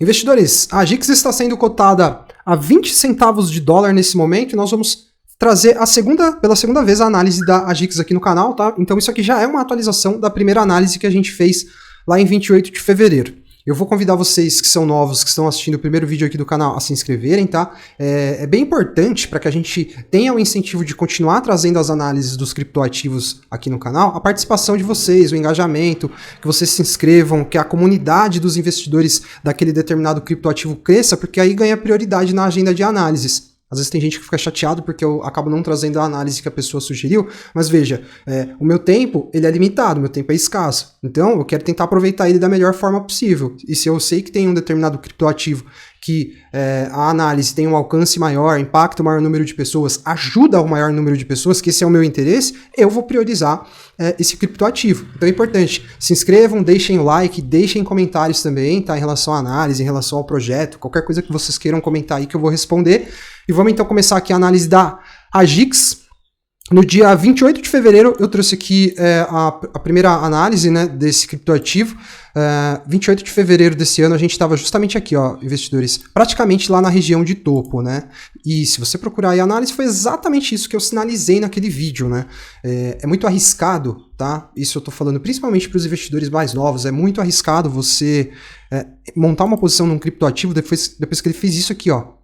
Investidores, a GIX está sendo cotada a 20 centavos de dólar nesse momento e nós vamos trazer pela segunda vez a análise da GIX aqui no canal, tá? Então isso aqui já é uma atualização da primeira análise que a gente fez lá em 28 de fevereiro. Eu vou convidar vocês que são novos, que estão assistindo o primeiro vídeo aqui do canal, a se inscreverem, tá? É bem importante para que a gente tenha o incentivo de continuar trazendo as análises dos criptoativos aqui no canal, a participação de vocês, o engajamento, que vocês se inscrevam, que a comunidade dos investidores daquele determinado criptoativo cresça, porque aí ganha prioridade na agenda de análises. Às vezes tem gente que fica chateado porque eu acabo não trazendo a análise que a pessoa sugeriu, mas veja, o meu tempo ele é limitado, o meu tempo é escasso. Então eu quero tentar aproveitar ele da melhor forma possível. E se eu sei que tem um determinado criptoativo que a análise tem um alcance maior, impacta o maior número de pessoas, ajuda o maior número de pessoas, que esse é o meu interesse, eu vou priorizar esse criptoativo. Então é importante, se inscrevam, deixem o like, deixem comentários também, tá? Em relação à análise, em relação ao projeto, qualquer coisa que vocês queiram comentar aí que eu vou responder. E vamos então começar aqui a análise da GIX. No dia 28 de fevereiro eu trouxe aqui a primeira análise, né, desse criptoativo. 28 de fevereiro desse ano a gente estava justamente aqui, ó, investidores, praticamente lá na região de topo, né? E se você procurar aí a análise, foi exatamente isso que eu sinalizei naquele vídeo, né? É muito arriscado, tá? Isso eu tô falando principalmente para os investidores mais novos, é muito arriscado você montar uma posição num criptoativo depois que ele fez isso aqui, ó.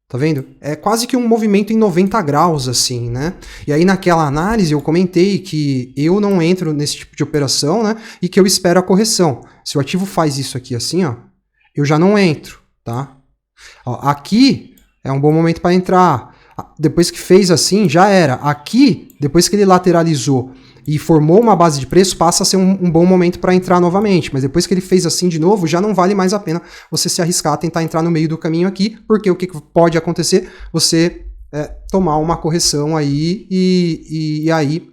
Tá vendo? É quase que um movimento em 90 graus, assim, né? E aí naquela análise eu comentei que eu não entro nesse tipo de operação, né? E que eu espero a correção. Se o ativo faz isso aqui assim, ó, eu já não entro, tá? Ó, aqui é um bom momento para entrar. Depois que fez assim, já era. Aqui, depois que ele lateralizou e formou uma base de preço, passa a ser um bom momento para entrar novamente. Mas depois que ele fez assim de novo, já não vale mais a pena você se arriscar a tentar entrar no meio do caminho aqui, porque o que pode acontecer? Você tomar uma correção aí e aí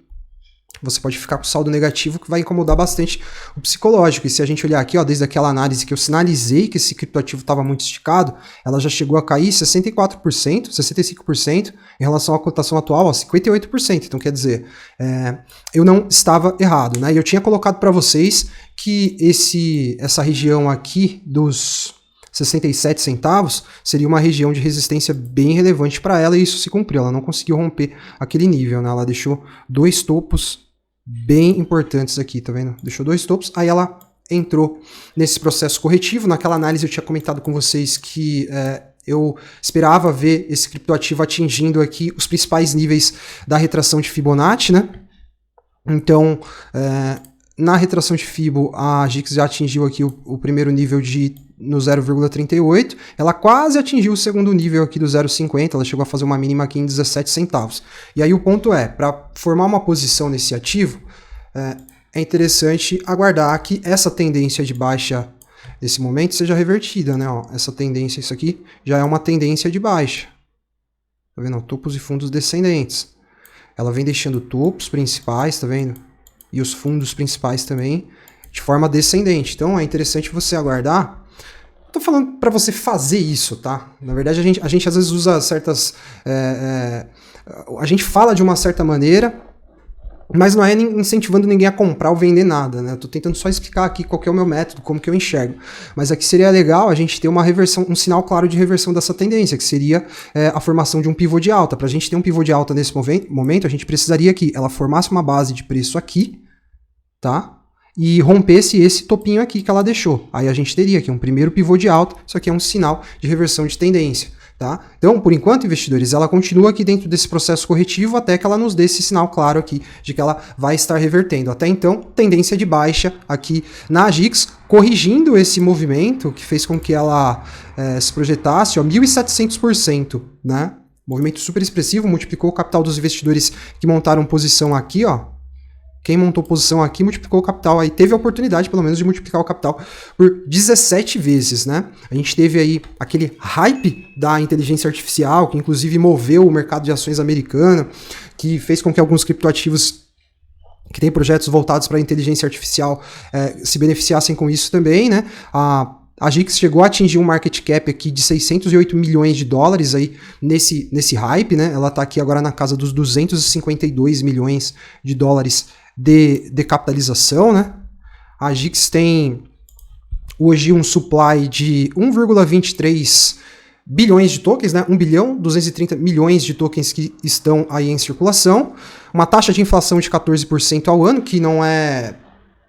você pode ficar com saldo negativo, que vai incomodar bastante o psicológico. E se a gente olhar aqui, ó, desde aquela análise que eu sinalizei que esse criptoativo estava muito esticado, ela já chegou a cair 64%, 65%, em relação à cotação atual, ó, 58%. Então, quer dizer, eu não estava errado, né? E eu tinha colocado para vocês que essa região aqui dos 67 centavos seria uma região de resistência bem relevante para ela, e isso se cumpriu. Ela não conseguiu romper aquele nível, né? Ela deixou dois topos bem importantes aqui, tá vendo? Deixou dois topos, aí ela entrou nesse processo corretivo. Naquela análise eu tinha comentado com vocês que eu esperava ver esse criptoativo atingindo aqui os principais níveis da retração de Fibonacci, né? Então, na retração de Fibo, a GIX já atingiu aqui o primeiro nível no 0,38, ela quase atingiu o segundo nível aqui do 0,50, ela chegou a fazer uma mínima aqui em 17 centavos. E aí o ponto para formar uma posição nesse ativo, é interessante aguardar que essa tendência de baixa, nesse momento, seja revertida, né? Ó, essa tendência, isso aqui, já é uma tendência de baixa. Tá vendo? Topos e fundos descendentes. Ela vem deixando topos principais, tá vendo? E os fundos principais também, de forma descendente. Então é interessante você aguardar. Eu tô falando para você fazer isso, tá? Na verdade, a gente às vezes usa certas... a gente fala de uma certa maneira, mas não é incentivando ninguém a comprar ou vender nada, né? Eu tô tentando só explicar aqui qual que é o meu método, como que eu enxergo. Mas aqui seria legal a gente ter uma reversão, um sinal claro de reversão dessa tendência, que seria a formação de um pivô de alta. Para a gente ter um pivô de alta nesse momento, a gente precisaria que ela formasse uma base de preço aqui, tá? E rompesse esse topinho aqui que ela deixou. Aí a gente teria aqui um primeiro pivô de alta, isso aqui é um sinal de reversão de tendência. Tá? Então, por enquanto, investidores, ela continua aqui dentro desse processo corretivo até que ela nos dê esse sinal claro aqui de que ela vai estar revertendo. Até então, tendência de baixa aqui na GIX, corrigindo esse movimento que fez com que ela se projetasse, ó, 1.700%, né? Movimento super expressivo, multiplicou o capital dos investidores que montaram posição aqui, ó. Quem montou posição aqui multiplicou o capital, aí teve a oportunidade, pelo menos, de multiplicar o capital por 17 vezes, né? A gente teve aí aquele hype da inteligência artificial, que inclusive moveu o mercado de ações americano, que fez com que alguns criptoativos que têm projetos voltados para a inteligência artificial se beneficiassem com isso também, né? A GIX chegou a atingir um market cap aqui de 608 milhões de dólares aí nesse hype, né? Ela está aqui agora na casa dos 252 milhões de dólares de capitalização, né? A GIX tem hoje um supply de 1,23 bilhões de tokens, né? 1 bilhão, 230 milhões de tokens que estão aí em circulação, uma taxa de inflação de 14% ao ano, que não é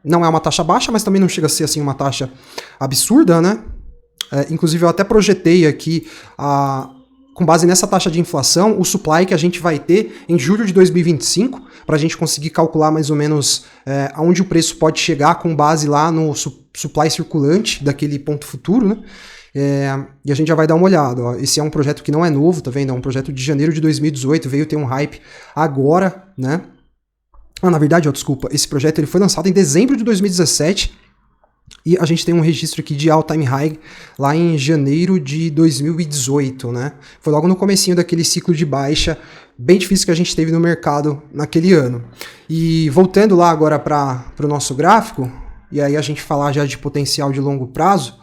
uma taxa baixa, mas também não chega a ser assim uma taxa absurda, né? Inclusive eu até projetei aqui, com base nessa taxa de inflação, o supply que a gente vai ter em julho de 2025, para a gente conseguir calcular mais ou menos aonde o preço pode chegar com base lá no supply circulante daquele ponto futuro, né? E a gente já vai dar uma olhada. Ó. Esse é um projeto que não é novo, tá vendo? É um projeto de janeiro de 2018, veio ter um hype agora, né? Na verdade, desculpa, esse projeto ele foi lançado em dezembro de 2017 e a gente tem um registro aqui de all-time high lá em janeiro de 2018, né? Foi logo no comecinho daquele ciclo de baixa bem difícil que a gente teve no mercado naquele ano. E voltando lá agora para o nosso gráfico, e aí a gente falar já de potencial de longo prazo,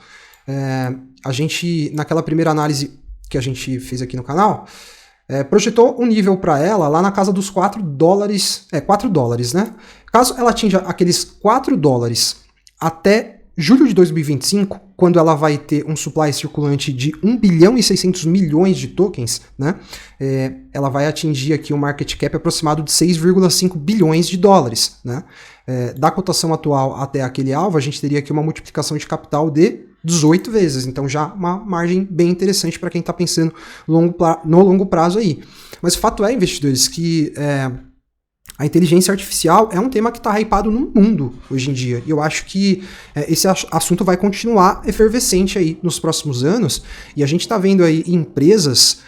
a gente, naquela primeira análise que a gente fez aqui no canal, projetou um nível para ela lá na casa dos 4 dólares, 4 dólares, né? Caso ela atinja aqueles 4 dólares até julho de 2025, quando ela vai ter um supply circulante de 1 bilhão e 600 milhões de tokens, né? Ela vai atingir aqui um market cap aproximado de 6,5 bilhões de dólares, né? Da cotação atual até aquele alvo, a gente teria aqui uma multiplicação de capital de 18 vezes, então já uma margem bem interessante para quem está pensando no longo prazo aí. Mas o fato é, investidores, que a inteligência artificial é um tema que está hypado no mundo hoje em dia, e eu acho que esse assunto vai continuar efervescente aí nos próximos anos, e a gente está vendo aí empresas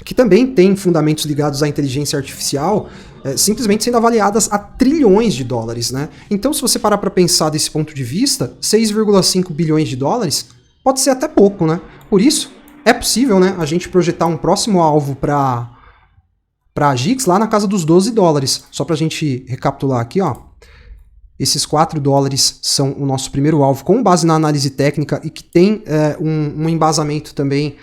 que também têm fundamentos ligados à inteligência artificial simplesmente sendo avaliadas a trilhões de dólares, né? Então, se você parar para pensar desse ponto de vista, 6,5 bilhões de dólares pode ser até pouco, né? Por isso, é possível, né, a gente projetar um próximo alvo para a GIX lá na casa dos 12 dólares. Só para a gente recapitular aqui, ó. Esses 4 dólares são o nosso primeiro alvo, com base na análise técnica e que tem um embasamento também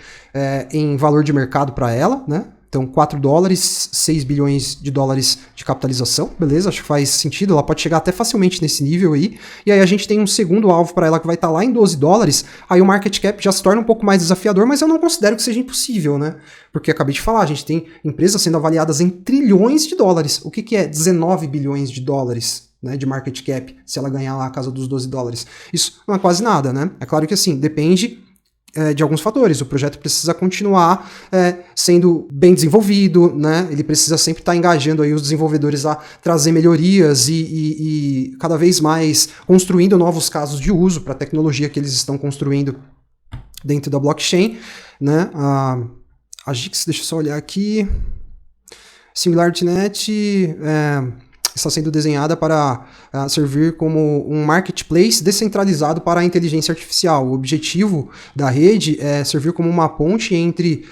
em valor de mercado para ela, né? Então, 4 dólares, 6 bilhões de dólares de capitalização, beleza? Acho que faz sentido, ela pode chegar até facilmente nesse nível aí. E aí a gente tem um segundo alvo para ela que vai estar lá em 12 dólares, aí o market cap já se torna um pouco mais desafiador, mas eu não considero que seja impossível, né? Porque acabei de falar, a gente tem empresas sendo avaliadas em trilhões de dólares. O que é 19 bilhões de dólares? Né, de market cap, se ela ganhar lá a casa dos 12 dólares. Isso não é quase nada, né? É claro que assim, depende de alguns fatores. O projeto precisa continuar sendo bem desenvolvido, né? Ele precisa sempre estar engajando aí os desenvolvedores a trazer melhorias e cada vez mais construindo novos casos de uso para a tecnologia que eles estão construindo dentro da blockchain, né? A GIX, deixa eu só olhar aqui. SingularityNet está sendo desenhada para servir como um marketplace descentralizado para a inteligência artificial. O objetivo da rede é servir como uma ponte entre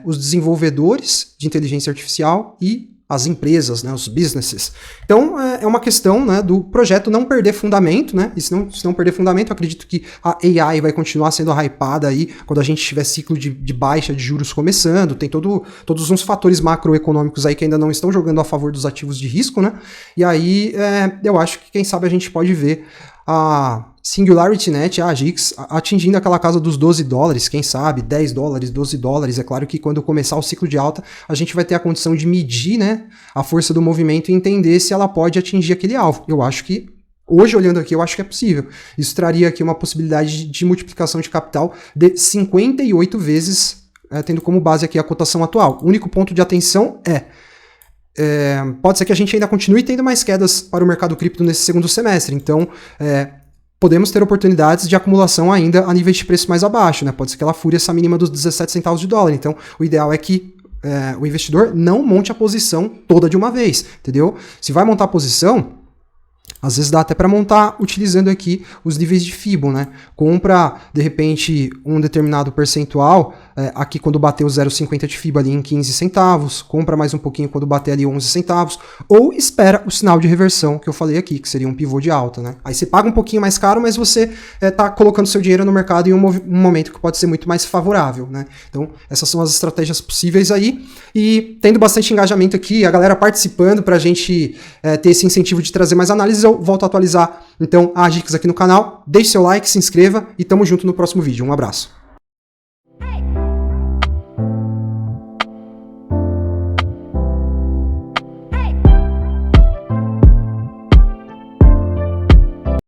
os desenvolvedores de inteligência artificial e as empresas, né, os businesses. Então, é uma questão, né, do projeto não perder fundamento, né, e se não perder fundamento, eu acredito que a AI vai continuar sendo hypada aí quando a gente tiver ciclo de baixa de juros começando, tem todos uns fatores macroeconômicos aí que ainda não estão jogando a favor dos ativos de risco, né, e aí eu acho que quem sabe a gente pode ver a SingularityNet, a GIX, atingindo aquela casa dos 12 dólares, quem sabe, 10 dólares, 12 dólares. É claro que quando começar o ciclo de alta, a gente vai ter a condição de medir, né, a força do movimento e entender se ela pode atingir aquele alvo. Eu acho que, hoje olhando aqui, eu acho que é possível. Isso traria aqui uma possibilidade de multiplicação de capital de 58 vezes, tendo como base aqui a cotação atual. O único ponto de atenção pode ser que a gente ainda continue tendo mais quedas para o mercado cripto nesse segundo semestre. Então, podemos ter oportunidades de acumulação ainda a níveis de preço mais abaixo, né? Pode ser que ela fure essa mínima dos 17 centavos de dólar. Então, o ideal é que o investidor não monte a posição toda de uma vez, entendeu? Se vai montar a posição, às vezes dá até para montar utilizando aqui os níveis de FIBO, né? Compra, de repente, um determinado percentual, aqui quando bater o 0,50 de FIBO ali em 15 centavos, compra mais um pouquinho quando bater ali 11 centavos, ou espera o sinal de reversão que eu falei aqui, que seria um pivô de alta, né? Aí você paga um pouquinho mais caro, mas você tá colocando seu dinheiro no mercado em um momento que pode ser muito mais favorável, né? Então, essas são as estratégias possíveis aí, e tendo bastante engajamento aqui, a galera participando pra gente ter esse incentivo de trazer mais análises, eu volto a atualizar então a AGIX aqui no canal. Deixe seu like, se inscreva e tamo junto no próximo vídeo. Um abraço.